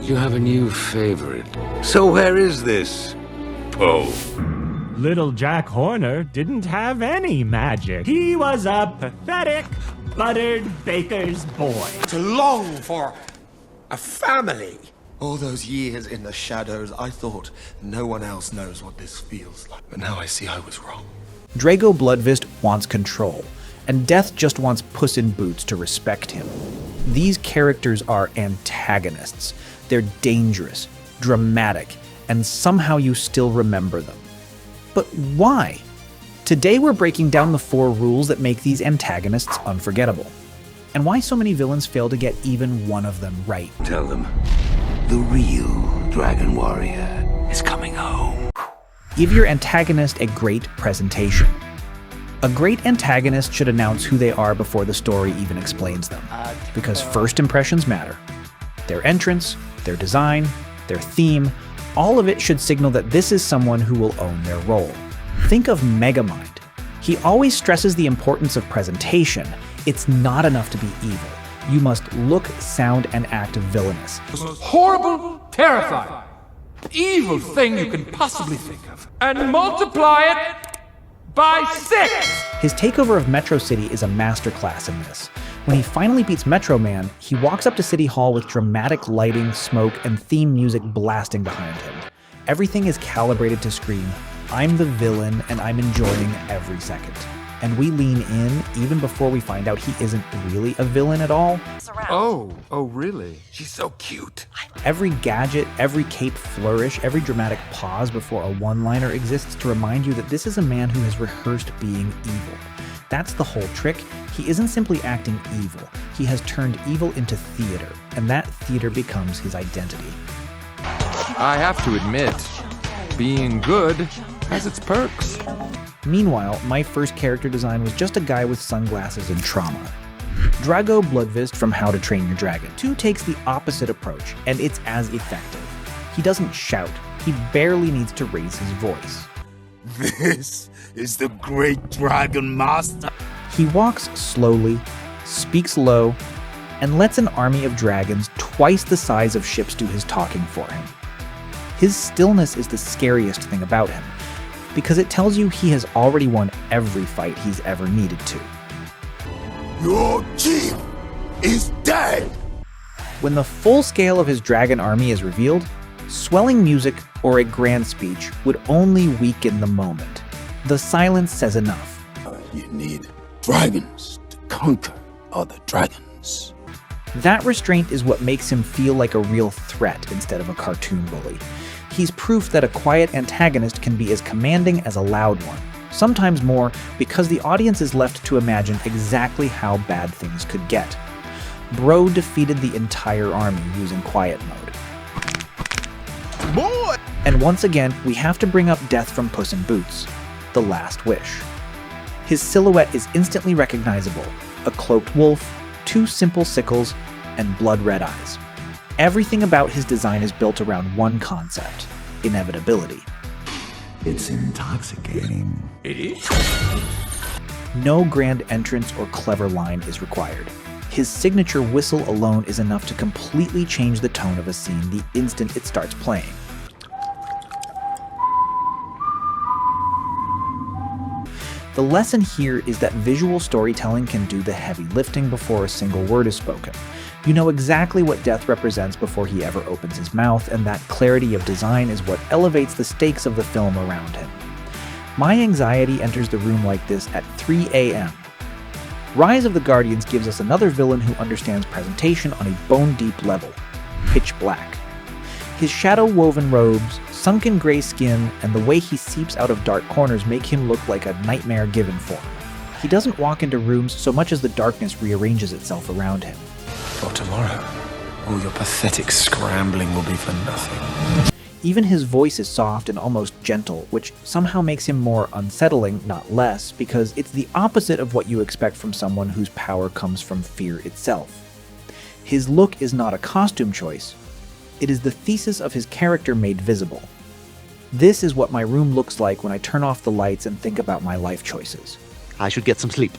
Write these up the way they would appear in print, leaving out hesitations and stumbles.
You have a new favorite. So where is this Poe? Little Jack Horner didn't have any magic. He was a pathetic, buttered baker's boy. To long for a family. All those years in the shadows, I thought no one else knows what this feels like. But now I see I was wrong. Drago Bludvist wants control, and Death just wants Puss in Boots to respect him. These characters are antagonists. They're dangerous, dramatic, and somehow you still remember them. But why? Today we're breaking down the 4 rules that make these antagonists unforgettable, and why so many villains fail to get even one of them right. Tell them, the real Dragon Warrior is coming home. Give your antagonist a great presentation. A great antagonist should announce who they are before the story even explains them, because first impressions matter. Their entrance, their design, their theme, all of it should signal that this is someone who will own their role. Think of Megamind. He always stresses the importance of presentation. It's not enough to be evil. You must look, sound, and act villainous. The most horrible, terrifying, evil thing you can possibly think of. And multiply it by 6! His takeover of Metro City is a masterclass in this. When he finally beats Metro Man, he walks up to City Hall with dramatic lighting, smoke, and theme music blasting behind him. Everything is calibrated to scream, "I'm the villain and I'm enjoying every second." And we lean in even before we find out he isn't really a villain at all. Oh, really? She's so cute. Every gadget, every cape flourish, every dramatic pause before a one-liner exists to remind you that this is a man who has rehearsed being evil. That's the whole trick. He isn't simply acting evil. He has turned evil into theater, and that theater becomes his identity. I have to admit, being good has its perks. Meanwhile, my first character design was just a guy with sunglasses and trauma. Drago Bludvist from How to Train Your Dragon 2 takes the opposite approach, and it's as effective. He doesn't shout. He barely needs to raise his voice. This is the great Dragon Master. He walks slowly, speaks low, and lets an army of dragons twice the size of ships do his talking for him. His stillness is the scariest thing about him, because it tells you he has already won every fight he's ever needed to. Your chief is dead! When the full scale of his dragon army is revealed, swelling music or a grand speech would only weaken the moment. The silence says enough. You need dragons to conquer other dragons. That restraint is what makes him feel like a real threat instead of a cartoon bully. He's proof that a quiet antagonist can be as commanding as a loud one, sometimes more, because the audience is left to imagine exactly how bad things could get. Bro defeated the entire army using quiet mode. Boy! And once again, we have to bring up Death from Puss in Boots, the last wish. His silhouette is instantly recognizable, a cloaked wolf, 2 simple sickles, and blood-red eyes. Everything about his design is built around one concept: inevitability. It's intoxicating. It is? No grand entrance or clever line is required. His signature whistle alone is enough to completely change the tone of a scene the instant it starts playing. The lesson here is that visual storytelling can do the heavy lifting before a single word is spoken. You know exactly what Death represents before he ever opens his mouth, and that clarity of design is what elevates the stakes of the film around him. My anxiety enters the room like this at 3 a.m. Rise of the Guardians gives us another villain who understands presentation on a bone-deep level: pitch black. His shadow-woven robes, sunken gray skin, and the way he seeps out of dark corners make him look like a nightmare given form. He doesn't walk into rooms so much as the darkness rearranges itself around him. For tomorrow, all your pathetic scrambling will be for nothing. Even his voice is soft and almost gentle, which somehow makes him more unsettling, not less, because it's the opposite of what you expect from someone whose power comes from fear itself. His look is not a costume choice. It is the thesis of his character made visible. This is what my room looks like when I turn off the lights and think about my life choices. I should get some sleep.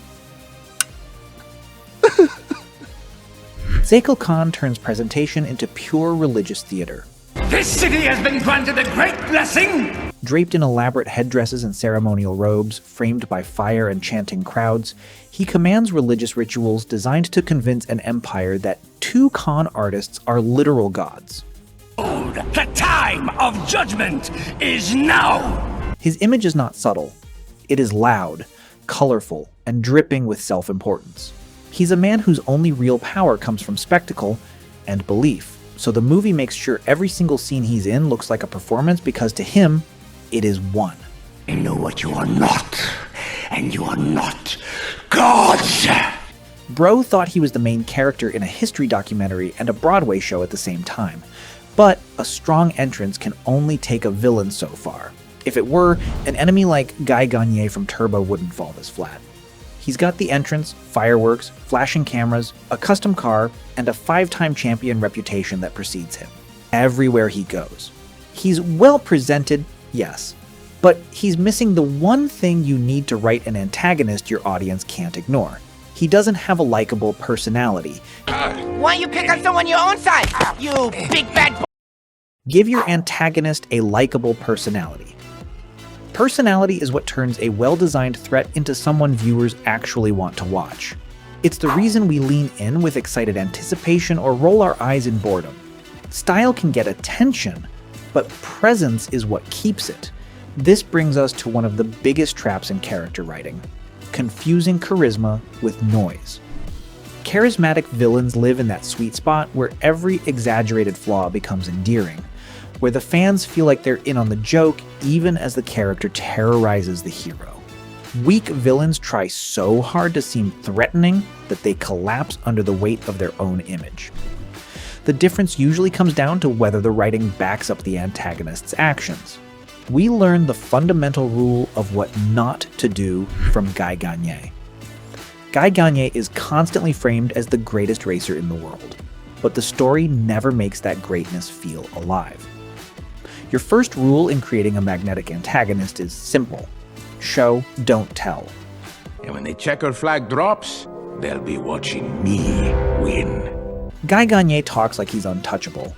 Zekel Khan turns presentation into pure religious theater. This city has been granted a great blessing! Draped in elaborate headdresses and ceremonial robes, framed by fire and chanting crowds, he commands religious rituals designed to convince an empire that two con artists are literal gods. The time of judgment is now! His image is not subtle. It is loud, colorful, and dripping with self-importance. He's a man whose only real power comes from spectacle and belief, so the movie makes sure every single scene he's in looks like a performance because to him, it is one. I know what you are not, and you are not gods! Bro thought he was the main character in a history documentary and a Broadway show at the same time, but a strong entrance can only take a villain so far. If it were, an enemy like Guy Gagné from Turbo wouldn't fall this flat. He's got the entrance, fireworks, flashing cameras, a custom car, and a 5-time champion reputation that precedes him everywhere he goes. He's well presented, yes, but he's missing the one thing you need to write an antagonist your audience can't ignore. He doesn't have a likable personality. Why don't you pick on someone your own size, you big bad... Give your antagonist a likable personality. Personality is what turns a well-designed threat into someone viewers actually want to watch. It's the reason we lean in with excited anticipation or roll our eyes in boredom. Style can get attention, but presence is what keeps it. This brings us to one of the biggest traps in character writing: confusing charisma with noise. Charismatic villains live in that sweet spot where every exaggerated flaw becomes endearing, where the fans feel like they're in on the joke even as the character terrorizes the hero. Weak villains try so hard to seem threatening that they collapse under the weight of their own image. The difference usually comes down to whether the writing backs up the antagonist's actions. We learn the fundamental rule of what not to do from Guy Gagné. Guy Gagné is constantly framed as the greatest racer in the world, but the story never makes that greatness feel alive. Your first rule in creating a magnetic antagonist is simple: show, don't tell. And when the checker flag drops, they'll be watching me win. Guy Gagné talks like he's untouchable,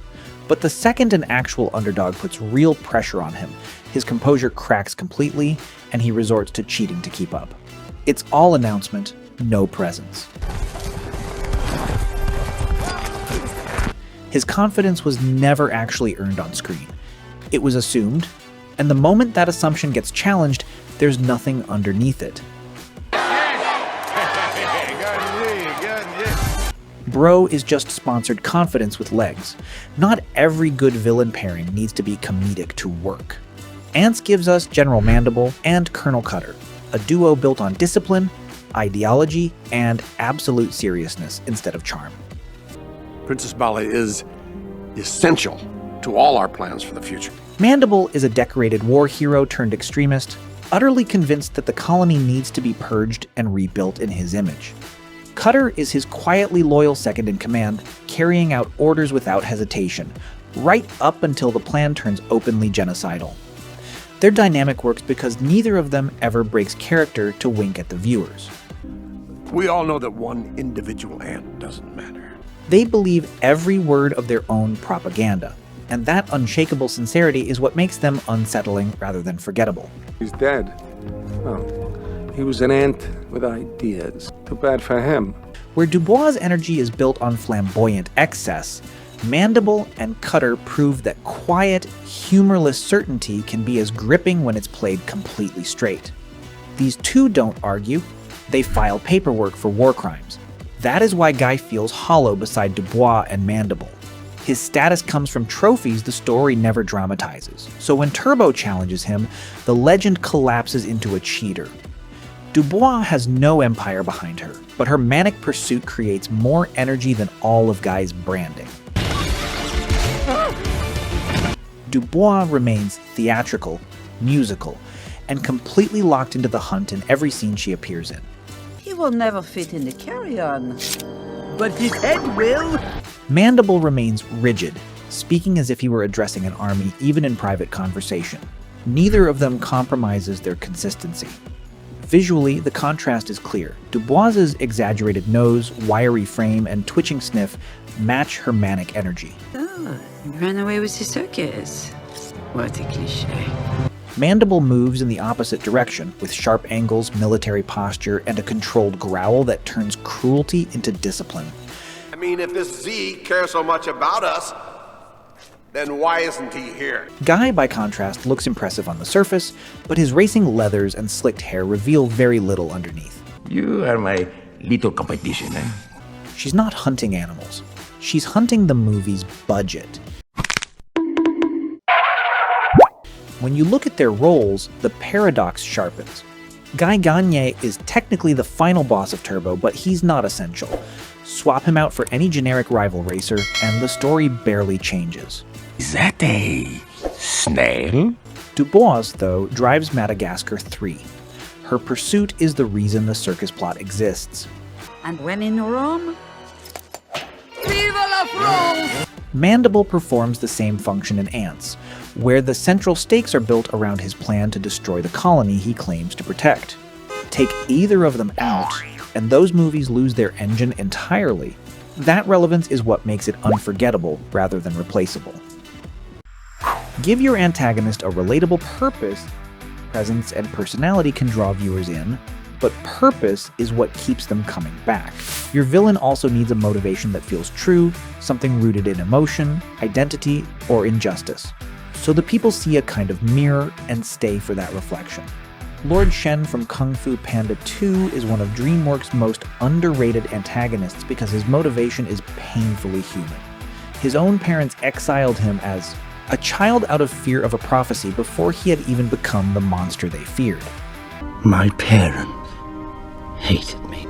but the second an actual underdog puts real pressure on him, his composure cracks completely, and he resorts to cheating to keep up. It's all announcement, no presence. His confidence was never actually earned on screen. It was assumed, and the moment that assumption gets challenged, there's nothing underneath it. Bro is just sponsored confidence with legs. Not every good villain pairing needs to be comedic to work. Ants gives us General Mandible and Colonel Cutter, a duo built on discipline, ideology, and absolute seriousness instead of charm. Princess Bala is essential to all our plans for the future. Mandible is a decorated war hero turned extremist, utterly convinced that the colony needs to be purged and rebuilt in his image. Cutter is his quietly loyal second in command, carrying out orders without hesitation, right up until the plan turns openly genocidal. Their dynamic works because neither of them ever breaks character to wink at the viewers. We all know that one individual ant doesn't matter. They believe every word of their own propaganda, and that unshakable sincerity is what makes them unsettling rather than forgettable. He's dead. Well, he was an ant with ideas. Too bad for him. Where Dubois' energy is built on flamboyant excess, Mandible and Cutter prove that quiet, humorless certainty can be as gripping when it's played completely straight. These two don't argue, they file paperwork for war crimes. That is why Guy feels hollow beside Dubois and Mandible. His status comes from trophies the story never dramatizes, so when Turbo challenges him, the legend collapses into a cheater. Dubois has no empire behind her, but her manic pursuit creates more energy than all of Guy's branding. Dubois remains theatrical, musical, and completely locked into the hunt in every scene she appears in. He will never fit in the carry-on, but his head will. Mandible remains rigid, speaking as if he were addressing an army even in private conversation. Neither of them compromises their consistency. Visually, the contrast is clear. Dubois's exaggerated nose, wiry frame, and twitching sniff match her manic energy. Oh, he ran away with his circus. What a cliché. Mandible moves in the opposite direction, with sharp angles, military posture, and a controlled growl that turns cruelty into discipline. I mean, if this Z cares so much about us, then why isn't he here? Guy, by contrast, looks impressive on the surface, but his racing leathers and slicked hair reveal very little underneath. You are my little competition, eh? She's not hunting animals. She's hunting the movie's budget. When you look at their roles, the paradox sharpens. Guy Gagné is technically the final boss of Turbo, but he's not essential. Swap him out for any generic rival racer, and the story barely changes. Is that a snail? Dubois, though, drives Madagascar 3. Her pursuit is the reason the circus plot exists. And when in Rome, vive la France! Mandible performs the same function in Ants, where the central stakes are built around his plan to destroy the colony he claims to protect. Take either of them out, and those movies lose their engine entirely. That relevance is what makes it unforgettable rather than replaceable. Give your antagonist a relatable purpose, presence and personality can draw viewers in, but purpose is what keeps them coming back. Your villain also needs a motivation that feels true, something rooted in emotion, identity, or injustice. So the people see a kind of mirror and stay for that reflection. Lord Shen from Kung Fu Panda 2 is one of DreamWorks' most underrated antagonists because his motivation is painfully human. His own parents exiled him as a child out of fear of a prophecy before he had even become the monster they feared. My parents hated me.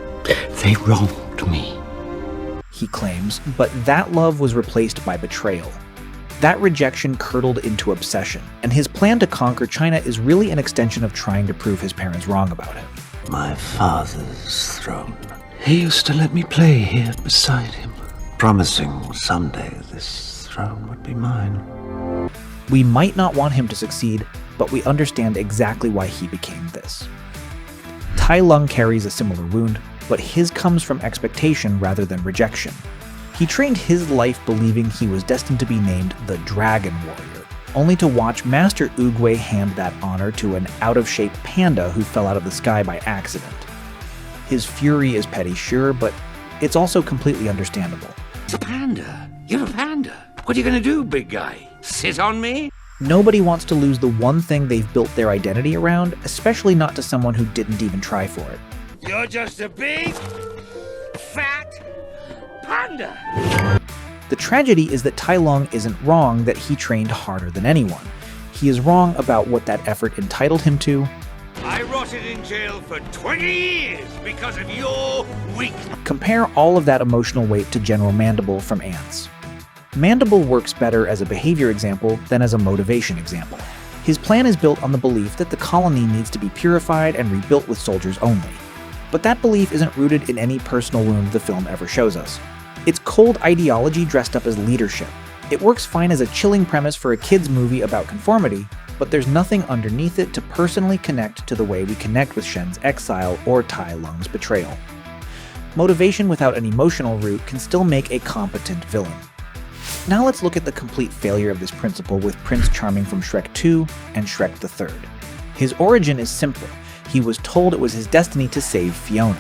They wronged me, he claims, but that love was replaced by betrayal. That rejection curdled into obsession, and his plan to conquer China is really an extension of trying to prove his parents wrong about him. My father's throne. He used to let me play here beside him, promising someday this throne would be mine. We might not want him to succeed, but we understand exactly why he became this. Tai Lung carries a similar wound, but his comes from expectation rather than rejection. He trained his life believing he was destined to be named the Dragon Warrior, only to watch Master Oogway hand that honor to an out-of-shape panda who fell out of the sky by accident. His fury is petty, sure, but it's also completely understandable. It's a panda. You're a panda. What are you gonna do, big guy? Sit on me? Nobody wants to lose the one thing they've built their identity around, especially not to someone who didn't even try for it. You're just a big, fat panda. The tragedy is that Tai Lung isn't wrong that he trained harder than anyone. He is wrong about what that effort entitled him to. I rotted in jail for 20 years because of your weakness. Compare all of that emotional weight to General Mandible from Ants. Mandible works better as a behavior example than as a motivation example. His plan is built on the belief that the colony needs to be purified and rebuilt with soldiers only. But that belief isn't rooted in any personal wound the film ever shows us. It's cold ideology dressed up as leadership. It works fine as a chilling premise for a kid's movie about conformity, but there's nothing underneath it to personally connect to the way we connect with Shen's exile or Tai Lung's betrayal. Motivation without an emotional root can still make a competent villain. Now let's look at the complete failure of this principle with Prince Charming from Shrek 2 and Shrek the Third. His origin is simple. He was told it was his destiny to save Fiona.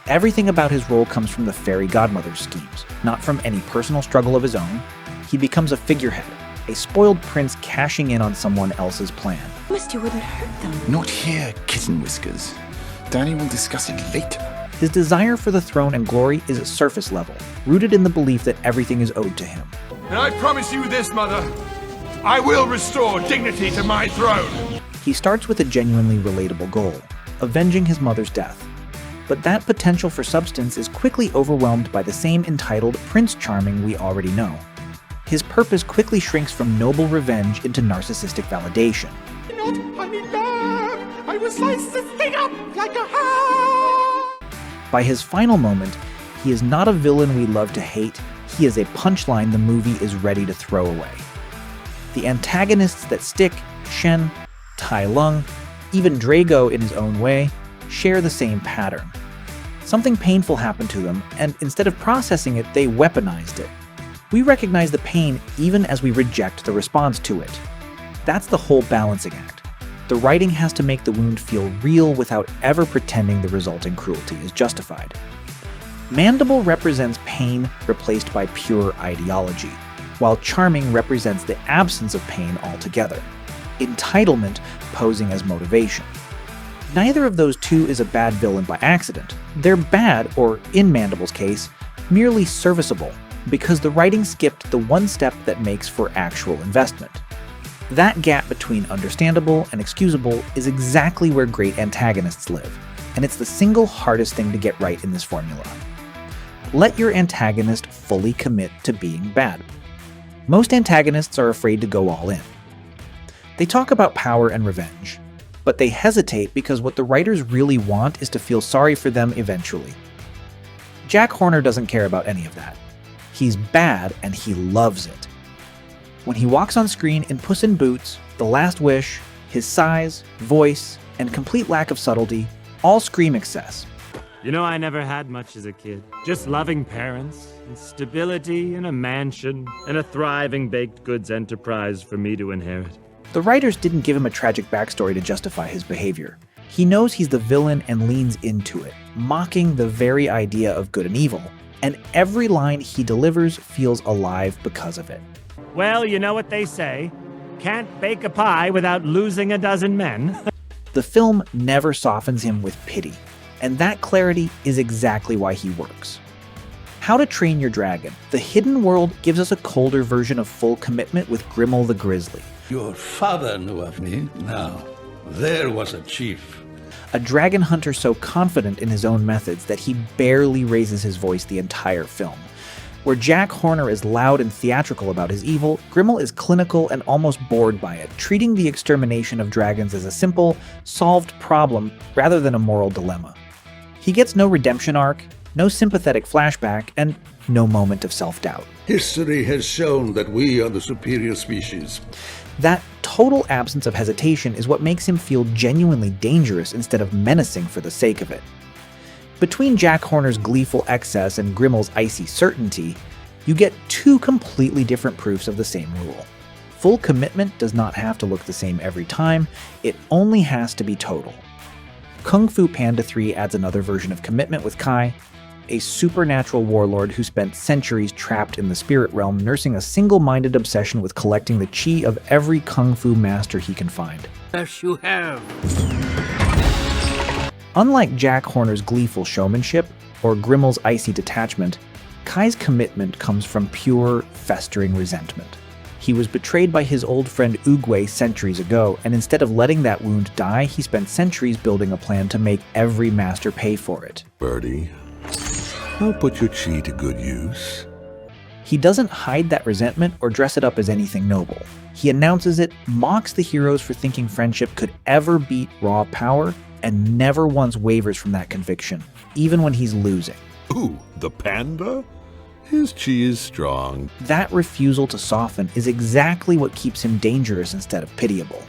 Everything about his role comes from the fairy godmother's schemes, not from any personal struggle of his own. He becomes a figurehead, a spoiled prince cashing in on someone else's plan. Promised you wouldn't hurt them. Not here, Kitten Whiskers. Danny will discuss it later. His desire for the throne and glory is surface level, rooted in the belief that everything is owed to him. And I promise you this, Mother. I will restore dignity to my throne. He starts with a genuinely relatable goal, avenging his mother's death. But that potential for substance is quickly overwhelmed by the same entitled Prince Charming we already know. His purpose quickly shrinks from noble revenge into narcissistic validation. Not honey lamb. I will slice this thing up like a ham. By his final moment, he is not a villain we love to hate, he is a punchline the movie is ready to throw away. The antagonists that stick, Shen, Tai Lung, even Drago in his own way, share the same pattern. Something painful happened to them, and instead of processing it, they weaponized it. We recognize the pain even as we reject the response to it. That's the whole balancing act. The writing has to make the wound feel real without ever pretending the resulting cruelty is justified. Mandible represents pain replaced by pure ideology, while Charming represents the absence of pain altogether. Entitlement posing as motivation. Neither of those two is a bad villain by accident. They're bad, or in Mandible's case, merely serviceable, because the writing skipped the one step that makes for actual investment. That gap between understandable and excusable is exactly where great antagonists live, and it's the single hardest thing to get right in this formula. Let your antagonist fully commit to being bad. Most antagonists are afraid to go all in. They talk about power and revenge, but they hesitate because what the writers really want is to feel sorry for them eventually. Jack Horner doesn't care about any of that. He's bad and he loves it. When he walks on screen in Puss in Boots, The Last Wish, his size, voice, and complete lack of subtlety all scream excess. You know, I never had much as a kid. Just loving parents, and stability in a mansion, and a thriving baked goods enterprise for me to inherit. The writers didn't give him a tragic backstory to justify his behavior. He knows he's the villain and leans into it, mocking the very idea of good and evil, and every line he delivers feels alive because of it. Well, you know what they say. Can't bake a pie without losing a dozen men. The film never softens him with pity, and that clarity is exactly why he works. How to Train Your Dragon. The Hidden World gives us a colder version of full commitment with Grimmel the Grizzly. Your father knew of me. Now, there was a chief. A dragon hunter so confident in his own methods that he barely raises his voice the entire film. Where Jack Horner is loud and theatrical about his evil, Grimmel is clinical and almost bored by it, treating the extermination of dragons as a simple, solved problem rather than a moral dilemma. He gets no redemption arc, no sympathetic flashback, and no moment of self-doubt. History has shown that we are the superior species. That total absence of hesitation is what makes him feel genuinely dangerous instead of menacing for the sake of it. Between Jack Horner's gleeful excess and Grimmel's icy certainty, you get two completely different proofs of the same rule. Full commitment does not have to look the same every time, it only has to be total. Kung Fu Panda 3 adds another version of commitment with Kai, a supernatural warlord who spent centuries trapped in the spirit realm nursing a single-minded obsession with collecting the chi of every kung fu master he can find. Yes, you have. Unlike Jack Horner's gleeful showmanship or Grimmel's icy detachment, Kai's commitment comes from pure, festering resentment. He was betrayed by his old friend Oogway centuries ago, and instead of letting that wound die, he spent centuries building a plan to make every master pay for it. Birdie, I'll put your chi to good use. He doesn't hide that resentment or dress it up as anything noble. He announces it, mocks the heroes for thinking friendship could ever beat raw power, and never once wavers from that conviction, even when he's losing. Ooh, the panda? His chi is strong. That refusal to soften is exactly what keeps him dangerous instead of pitiable.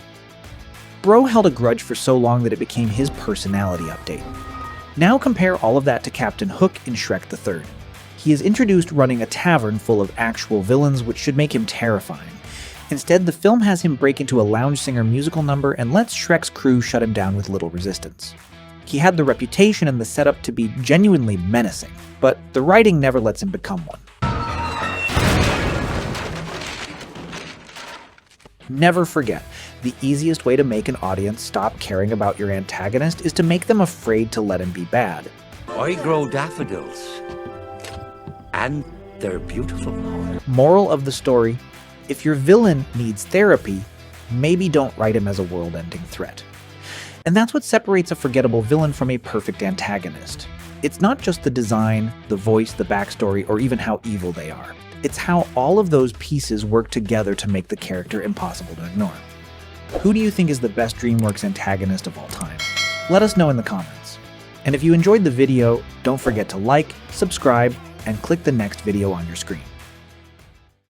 Bro held a grudge for so long that it became his personality update. Now compare all of that to Captain Hook in Shrek the Third. He is introduced running a tavern full of actual villains, which should make him terrifying. Instead, the film has him break into a lounge singer musical number and lets Shrek's crew shut him down with little resistance. He had the reputation and the setup to be genuinely menacing, but the writing never lets him become one. Never forget, the easiest way to make an audience stop caring about your antagonist is to make them afraid to let him be bad. I grow daffodils. And they're beautiful. Moral of the story, if your villain needs therapy, maybe don't write him as a world-ending threat. And that's what separates a forgettable villain from a perfect antagonist. It's not just the design, the voice, the backstory, or even how evil they are. It's how all of those pieces work together to make the character impossible to ignore. Who do you think is the best DreamWorks antagonist of all time? Let us know in the comments. And if you enjoyed the video, don't forget to like, subscribe, and click the next video on your screen.